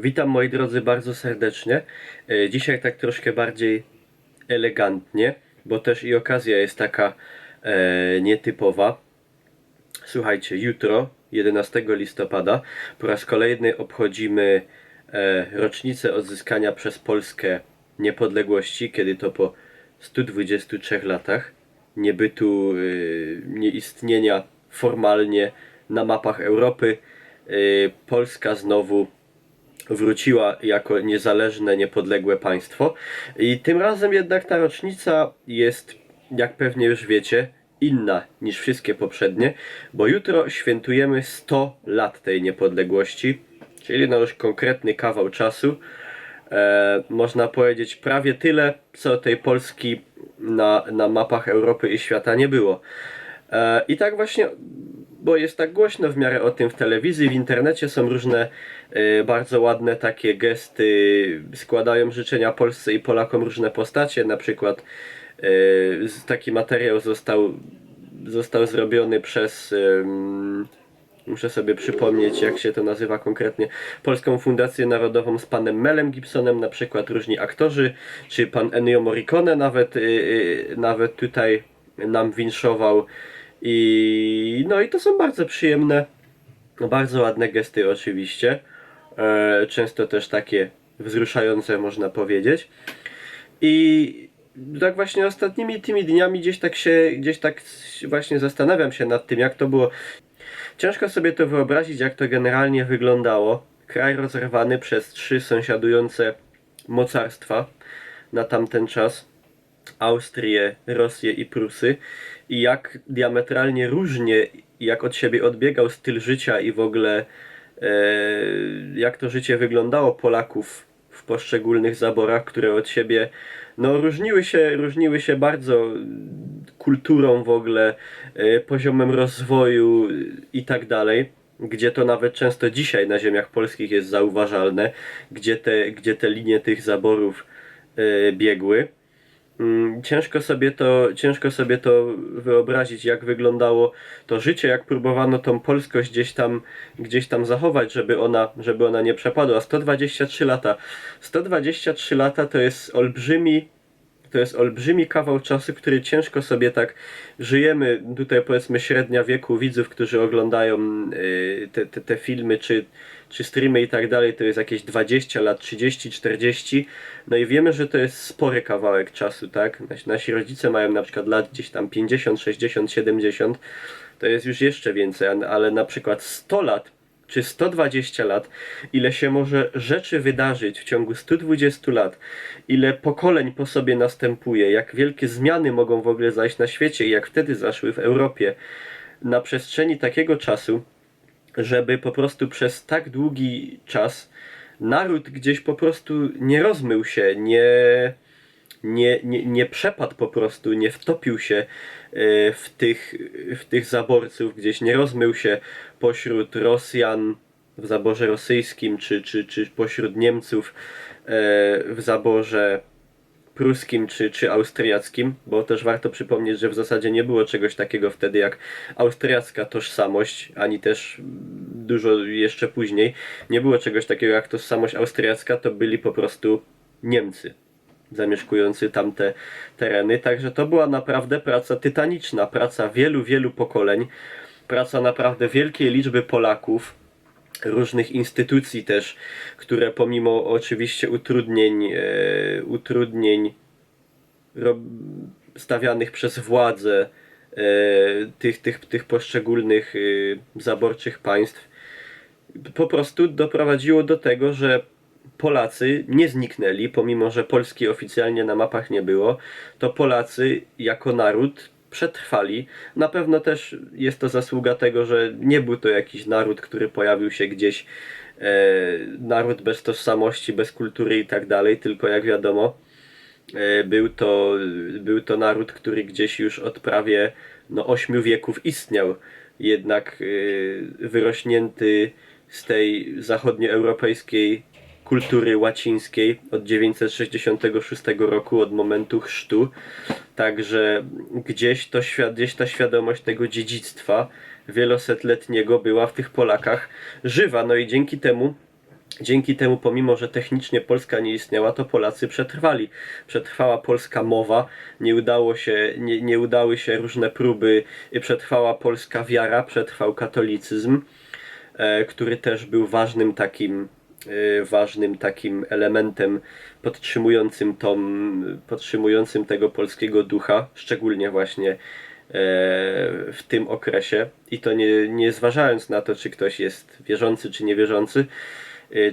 Witam moi drodzy bardzo serdecznie. Dzisiaj tak troszkę bardziej elegantnie, bo też i okazja jest taka nietypowa. Słuchajcie, jutro, 11 listopada, po raz kolejny obchodzimy rocznicę odzyskania przez Polskę niepodległości, kiedy to po 123 latach niebytu, nieistnienia formalnie na mapach Europy, Polska znowu wróciła jako niezależne, niepodległe państwo. I tym razem jednak ta rocznica jest, jak pewnie już wiecie, inna niż wszystkie poprzednie, bo jutro świętujemy 100 lat tej niepodległości, czyli no już konkretny kawał czasu. Można powiedzieć prawie tyle, co tej Polski na mapach Europy i świata nie było. I tak właśnie, bo jest tak głośno w miarę o tym w telewizji, w internecie są różne bardzo ładne takie gesty, składają życzenia Polsce i Polakom różne postacie, na przykład taki materiał został zrobiony przez muszę sobie przypomnieć, jak się to nazywa konkretnie, Polską Fundację Narodową z panem Melem Gibsonem, na przykład różni aktorzy, czy pan Ennio Morricone nawet tutaj nam winszował. I to są bardzo przyjemne, bardzo ładne gesty oczywiście. Często też takie wzruszające, można powiedzieć. I tak właśnie ostatnimi tymi dniami gdzieś tak właśnie zastanawiam się nad tym, jak to było. Ciężko sobie to wyobrazić, jak to generalnie wyglądało. Kraj rozerwany przez 3 sąsiadujące mocarstwa na tamten czas. Austrię, Rosję i Prusy, i jak diametralnie różnie, jak od siebie odbiegał styl życia i w ogóle jak to życie wyglądało Polaków w poszczególnych zaborach, które od siebie no, różniły się bardzo kulturą w ogóle, poziomem rozwoju i tak dalej, gdzie to nawet często dzisiaj na ziemiach polskich jest zauważalne, gdzie te linie tych zaborów biegły. Ciężko sobie to wyobrazić, jak wyglądało to życie, jak próbowano tą polskość gdzieś tam zachować, żeby ona nie przepadła. 123 lata. 123 lata to jest olbrzymi kawał czasu, który ciężko sobie tak żyjemy. Tutaj powiedzmy średnia wieku widzów, którzy oglądają te filmy czy streamy i tak dalej, to jest jakieś 20 lat, 30, 40. No i wiemy, że to jest spory kawałek czasu, tak? Nasi rodzice mają na przykład lat gdzieś tam 50, 60, 70. To jest już jeszcze więcej, ale na przykład 100 lat czy 120 lat, ile się może rzeczy wydarzyć w ciągu 120 lat, ile pokoleń po sobie następuje, jak wielkie zmiany mogą w ogóle zajść na świecie i jak wtedy zaszły w Europie, na przestrzeni takiego czasu, żeby po prostu przez tak długi czas naród gdzieś po prostu nie rozmył się, nie przepadł po prostu, nie wtopił się w tych zaborców, gdzieś nie rozmył się pośród Rosjan w zaborze rosyjskim, czy pośród Niemców w zaborze pruskim czy austriackim, bo też warto przypomnieć, że w zasadzie nie było czegoś takiego wtedy jak austriacka tożsamość, ani też dużo jeszcze później nie było czegoś takiego jak tożsamość austriacka, to byli po prostu Niemcy zamieszkujący tamte tereny. Także to była naprawdę praca tytaniczna, praca wielu pokoleń, praca naprawdę wielkiej liczby Polaków, różnych instytucji też, które pomimo oczywiście utrudnień stawianych przez władze tych poszczególnych zaborczych państw, po prostu doprowadziło do tego, że Polacy nie zniknęli, pomimo że Polski oficjalnie na mapach nie było, to Polacy jako naród przetrwali. Na pewno też jest to zasługa tego, że nie był to jakiś naród, który pojawił się gdzieś, naród bez tożsamości, bez kultury i tak dalej, tylko jak wiadomo, był to naród, który gdzieś już od prawie 8 wieków istniał, jednak wyrośnięty z tej zachodnioeuropejskiej kultury łacińskiej od 966 roku, od momentu chrztu. Także gdzieś ta świadomość tego dziedzictwa wielosetletniego była w tych Polakach żywa. No i dzięki temu Dzięki temu, pomimo że technicznie Polska nie istniała, to Polacy przetrwali. Przetrwała polska mowa, nie udały się różne próby, przetrwała polska wiara, przetrwał katolicyzm, który też był ważnym takim elementem podtrzymującym tego polskiego ducha, szczególnie właśnie w tym okresie. I to nie zważając na to, czy ktoś jest wierzący, czy niewierzący,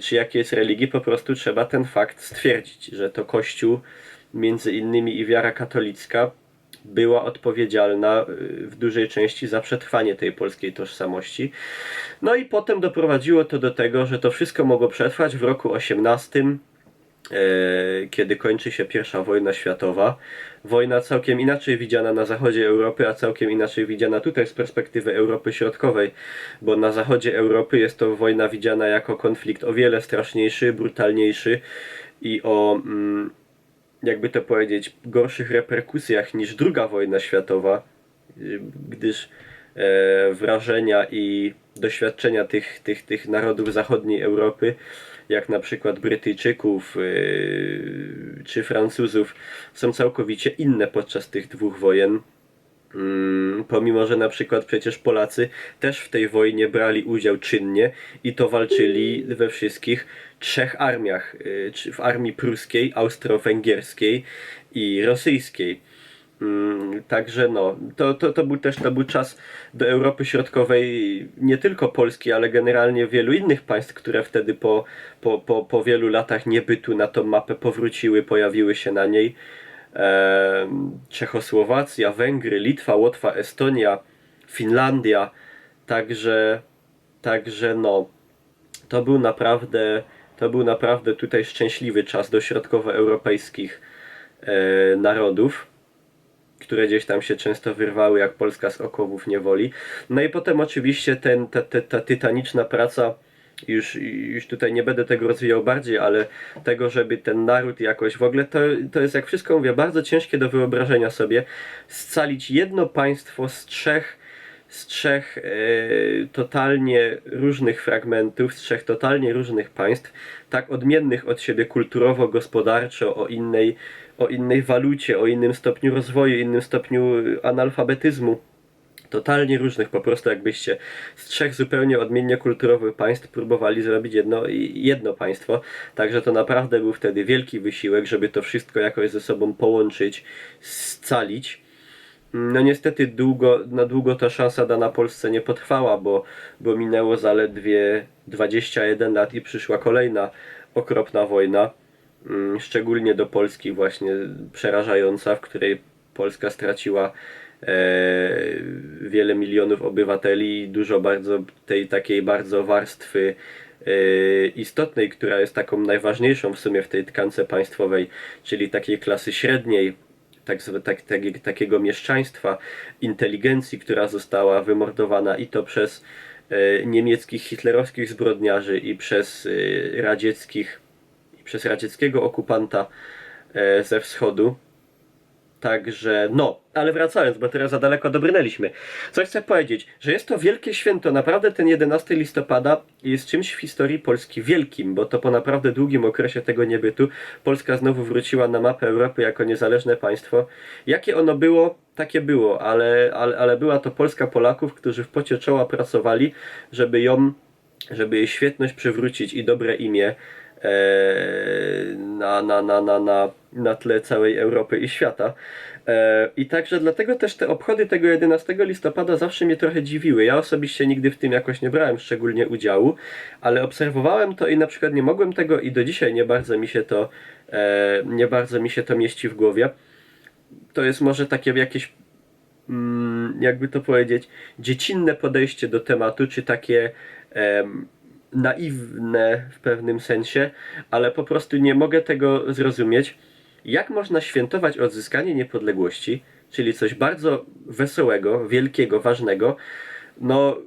czy jakiej jest religii, po prostu trzeba ten fakt stwierdzić, że to Kościół, między innymi i wiara katolicka, była odpowiedzialna w dużej części za przetrwanie tej polskiej tożsamości. No i potem doprowadziło to do tego, że to wszystko mogło przetrwać w roku 18, kiedy kończy się I wojna światowa. Wojna całkiem inaczej widziana na zachodzie Europy, a całkiem inaczej widziana tutaj z perspektywy Europy Środkowej, bo na zachodzie Europy jest to wojna widziana jako konflikt o wiele straszniejszy, brutalniejszy i o, jakby to powiedzieć, gorszych reperkusjach niż II wojna światowa, gdyż wrażenia i doświadczenia tych narodów zachodniej Europy, jak na przykład Brytyjczyków czy Francuzów, są całkowicie inne podczas tych dwóch wojen. Pomimo że na przykład przecież Polacy też w tej wojnie brali udział czynnie i to walczyli we wszystkich trzech armiach, w armii pruskiej, austro-węgierskiej i rosyjskiej. Także no, to był czas do Europy Środkowej, nie tylko Polski, ale generalnie wielu innych państw, które wtedy po wielu latach niebytu na tą mapę powróciły, pojawiły się na niej. Czechosłowacja, Węgry, Litwa, Łotwa, Estonia, Finlandia. Także no, to był naprawdę tutaj szczęśliwy czas do środkowoeuropejskich narodów, które gdzieś tam się często wyrwały jak Polska z okowów niewoli. No i potem oczywiście ta tytaniczna praca, już tutaj nie będę tego rozwijał bardziej, ale tego, żeby ten naród jakoś, w ogóle to jest, jak wszystko mówię, bardzo ciężkie do wyobrażenia sobie, scalić jedno państwo z trzech totalnie różnych fragmentów, z trzech totalnie różnych państw, tak odmiennych od siebie kulturowo, gospodarczo, o innej walucie, o innym stopniu rozwoju, innym stopniu analfabetyzmu. Totalnie różnych, po prostu jakbyście z trzech zupełnie odmiennie kulturowych państw próbowali zrobić jedno państwo. Także to naprawdę był wtedy wielki wysiłek, żeby to wszystko jakoś ze sobą połączyć, scalić. No niestety na długo ta szansa dana Polsce nie potrwała, bo minęło zaledwie 21 lat i przyszła kolejna okropna wojna, szczególnie do Polski właśnie przerażająca, w której Polska straciła wiele milionów obywateli i dużo bardzo tej takiej bardzo warstwy istotnej, która jest taką najważniejszą w sumie w tej tkance państwowej, czyli takiej klasy średniej, takiego mieszczaństwa, inteligencji, która została wymordowana i to przez niemieckich, hitlerowskich zbrodniarzy i przez radzieckiego okupanta ze wschodu. Także no, ale wracając, bo teraz za daleko dobrnęliśmy. Co chcę powiedzieć, że jest to wielkie święto, naprawdę ten 11 listopada jest czymś w historii Polski wielkim, bo to po naprawdę długim okresie tego niebytu Polska znowu wróciła na mapę Europy jako niezależne państwo. Jakie ono było, takie było, ale była to Polska Polaków, którzy w pocie czoła pracowali, żeby jej świetność przywrócić i dobre imię na tle całej Europy i świata. I także dlatego też te obchody tego 11 listopada zawsze mnie trochę dziwiły. Ja osobiście nigdy w tym jakoś nie brałem szczególnie udziału, ale obserwowałem to i na przykład nie mogłem tego i do dzisiaj nie bardzo mi się to mieści w głowie. To jest może takie jakieś, jakby to powiedzieć, dziecinne podejście do tematu, czy takie naiwne w pewnym sensie, ale po prostu nie mogę tego zrozumieć. Jak można świętować odzyskanie niepodległości, czyli coś bardzo wesołego, wielkiego, ważnego, no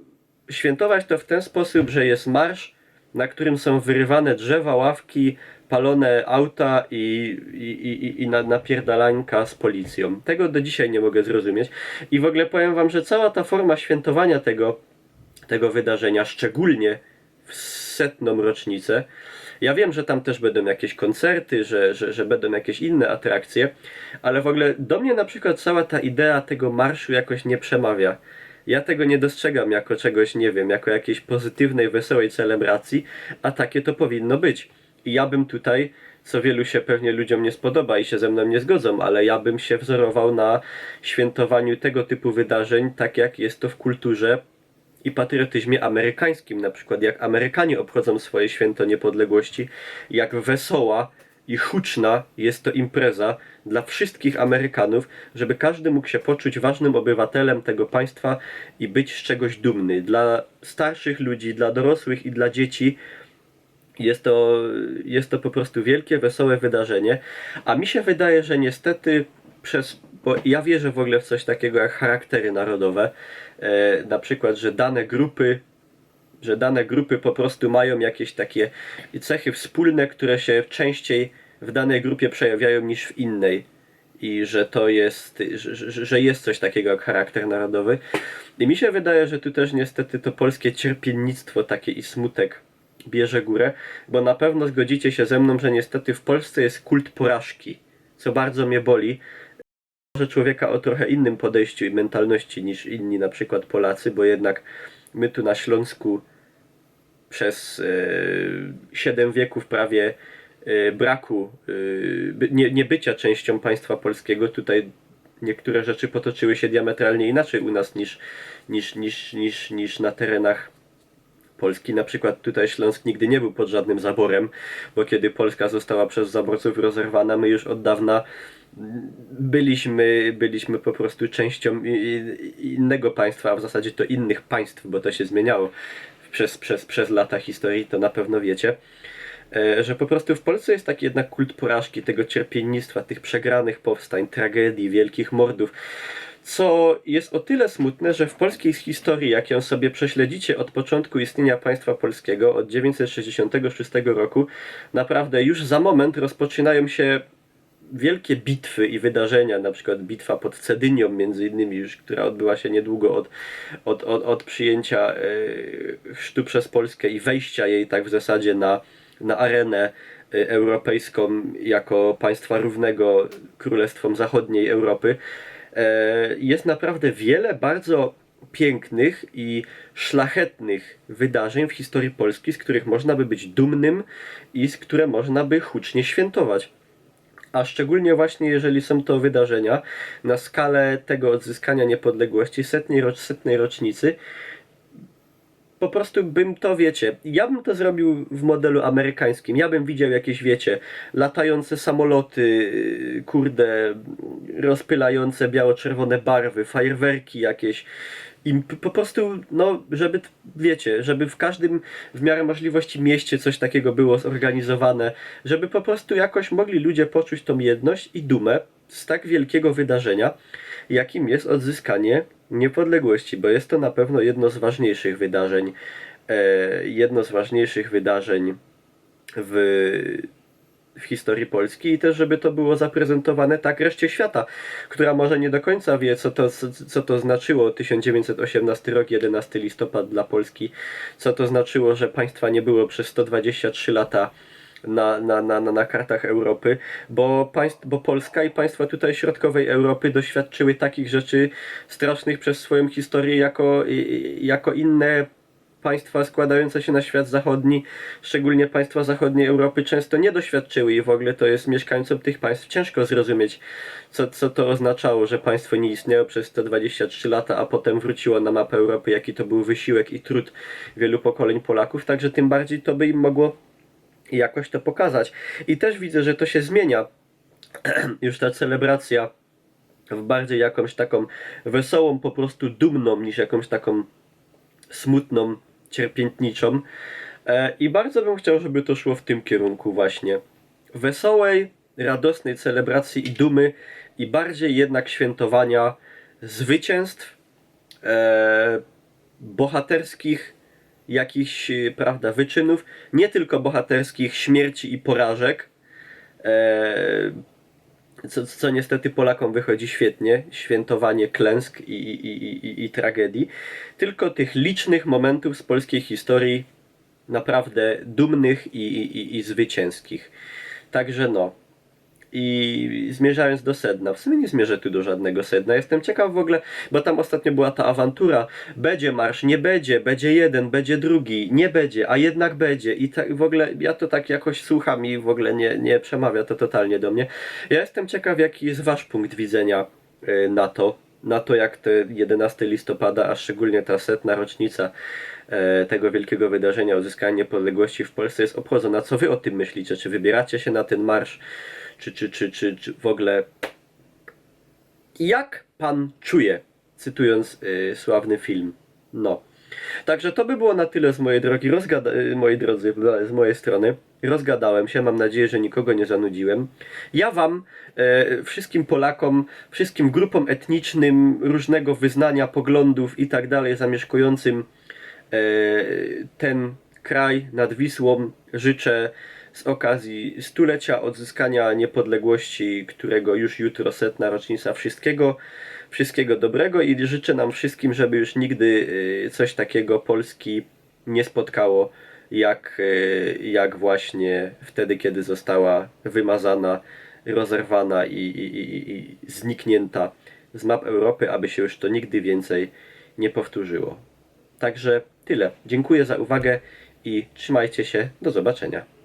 świętować to w ten sposób, że jest marsz, na którym są wyrywane drzewa, ławki, palone auta i napierdalanka z policją. Tego do dzisiaj nie mogę zrozumieć. I w ogóle powiem wam, że cała ta forma świętowania tego wydarzenia, szczególnie w setną rocznicę. Ja wiem, że tam też będą jakieś koncerty, że będą jakieś inne atrakcje, ale w ogóle do mnie na przykład cała ta idea tego marszu jakoś nie przemawia. Ja tego nie dostrzegam jako czegoś, nie wiem, jako jakiejś pozytywnej, wesołej celebracji, a takie to powinno być. I ja bym tutaj, co wielu się pewnie ludziom nie spodoba i się ze mną nie zgodzą, ale ja bym się wzorował na świętowaniu tego typu wydarzeń, tak jak jest to w kulturze i patriotyzmie amerykańskim, na przykład jak Amerykanie obchodzą swoje święto niepodległości, jak wesoła i huczna jest to impreza dla wszystkich Amerykanów, żeby każdy mógł się poczuć ważnym obywatelem tego państwa i być z czegoś dumny. Dla starszych ludzi, dla dorosłych i dla dzieci jest to po prostu wielkie, wesołe wydarzenie, a mi się wydaje, że niestety bo ja wierzę w ogóle w coś takiego jak charaktery narodowe, na przykład, że dane grupy po prostu mają jakieś takie cechy wspólne, które się częściej w danej grupie przejawiają niż w innej. I że to jest, że jest coś takiego jak charakter narodowy. I mi się wydaje, że tu też niestety to polskie cierpiennictwo takie i smutek bierze górę, bo na pewno zgodzicie się ze mną, że niestety w Polsce jest kult porażki, co bardzo mnie boli. Może człowieka o trochę innym podejściu i mentalności niż inni, na przykład Polacy, bo jednak my tu na Śląsku przez 7 wieków prawie braku, nie bycia częścią państwa polskiego, tutaj niektóre rzeczy potoczyły się diametralnie inaczej u nas niż na terenach Polski. Na przykład tutaj Śląsk nigdy nie był pod żadnym zaborem, bo kiedy Polska została przez zaborców rozerwana, my już od dawna byliśmy po prostu częścią innego państwa, a w zasadzie to innych państw, bo to się zmieniało przez lata historii, to na pewno wiecie, że po prostu w Polsce jest taki jednak kult porażki, tego cierpiennictwa, tych przegranych powstań, tragedii, wielkich mordów, co jest o tyle smutne, że w polskiej historii, jak ją sobie prześledzicie od początku istnienia państwa polskiego, od 966 roku, naprawdę już za moment rozpoczynają się wielkie bitwy i wydarzenia, na przykład bitwa pod Cedynią między innymi, już, która odbyła się niedługo od przyjęcia chrztu przez Polskę i wejścia jej tak w zasadzie na arenę europejską jako państwa równego królestwom zachodniej Europy. Jest naprawdę wiele bardzo pięknych i szlachetnych wydarzeń w historii Polski, z których można by być dumnym i z które można by hucznie świętować. A szczególnie właśnie jeżeli są to wydarzenia na skalę tego odzyskania niepodległości, setnej rocznicy, po prostu bym to, wiecie, ja bym to zrobił w modelu amerykańskim. Ja bym widział jakieś, wiecie, latające samoloty, kurde, rozpylające biało-czerwone barwy, fajerwerki jakieś. I po prostu, no, żeby, wiecie, żeby w każdym w miarę możliwości mieście coś takiego było zorganizowane, żeby po prostu jakoś mogli ludzie poczuć tą jedność i dumę z tak wielkiego wydarzenia, jakim jest odzyskanie niepodległości, bo jest to na pewno jedno z ważniejszych wydarzeń, w historii Polski i też, żeby to było zaprezentowane tak reszcie świata, która może nie do końca wie, co to znaczyło 1918 rok, 11 listopad dla Polski, co to znaczyło, że państwa nie było przez 123 lata na kartach Europy, bo Polska i państwa tutaj środkowej Europy doświadczyły takich rzeczy strasznych przez swoją historię jako inne państwa składające się na świat zachodni, szczególnie państwa zachodniej Europy, często nie doświadczyły i w ogóle to jest mieszkańcom tych państw ciężko zrozumieć, co to oznaczało, że państwo nie istniało przez 123 lata, a potem wróciło na mapę Europy, jaki to był wysiłek i trud wielu pokoleń Polaków, także tym bardziej to by im mogło jakoś to pokazać. I też widzę, że to się zmienia. Już ta celebracja w bardziej jakąś taką wesołą, po prostu dumną, niż jakąś taką smutną, cierpiętniczą. I bardzo bym chciał, żeby to szło w tym kierunku właśnie. Wesołej, radosnej celebracji i dumy i bardziej jednak świętowania zwycięstw, bohaterskich jakichś, prawda, wyczynów, nie tylko bohaterskich śmierci i porażek, co niestety Polakom wychodzi świetnie, świętowanie klęsk i tragedii, tylko tych licznych momentów z polskiej historii, naprawdę dumnych i zwycięskich. Także no. I zmierzając do sedna, w sumie nie zmierzę tu do żadnego sedna. Jestem ciekaw w ogóle, bo tam ostatnio była ta awantura. Będzie marsz, nie będzie, będzie jeden, będzie drugi, nie będzie, a jednak będzie. I tak w ogóle ja to tak jakoś słucham i w ogóle nie przemawia to totalnie do mnie. Ja jestem ciekaw, jaki jest wasz punkt widzenia na to jak te 11 listopada, a szczególnie ta 100. rocznica tego wielkiego wydarzenia uzyskania niepodległości w Polsce jest obchodzona. Co wy o tym myślicie? Czy wybieracie się na ten marsz? Czy w ogóle jak pan czuje? Cytując sławny film. No. Także to by było na tyle z mojej drogi, moi drodzy, z mojej strony. Rozgadałem się, mam nadzieję, że nikogo nie zanudziłem. Ja wam, wszystkim Polakom, wszystkim grupom etnicznym różnego wyznania, poglądów i tak dalej zamieszkującym ten kraj nad Wisłą życzę z okazji stulecia odzyskania niepodległości, którego już jutro 100. rocznica, wszystkiego dobrego i życzę nam wszystkim, żeby już nigdy coś takiego Polski nie spotkało, jak właśnie wtedy, kiedy została wymazana, rozerwana i zniknięta z map Europy, aby się już to nigdy więcej nie powtórzyło. Także tyle. Dziękuję za uwagę i trzymajcie się. Do zobaczenia.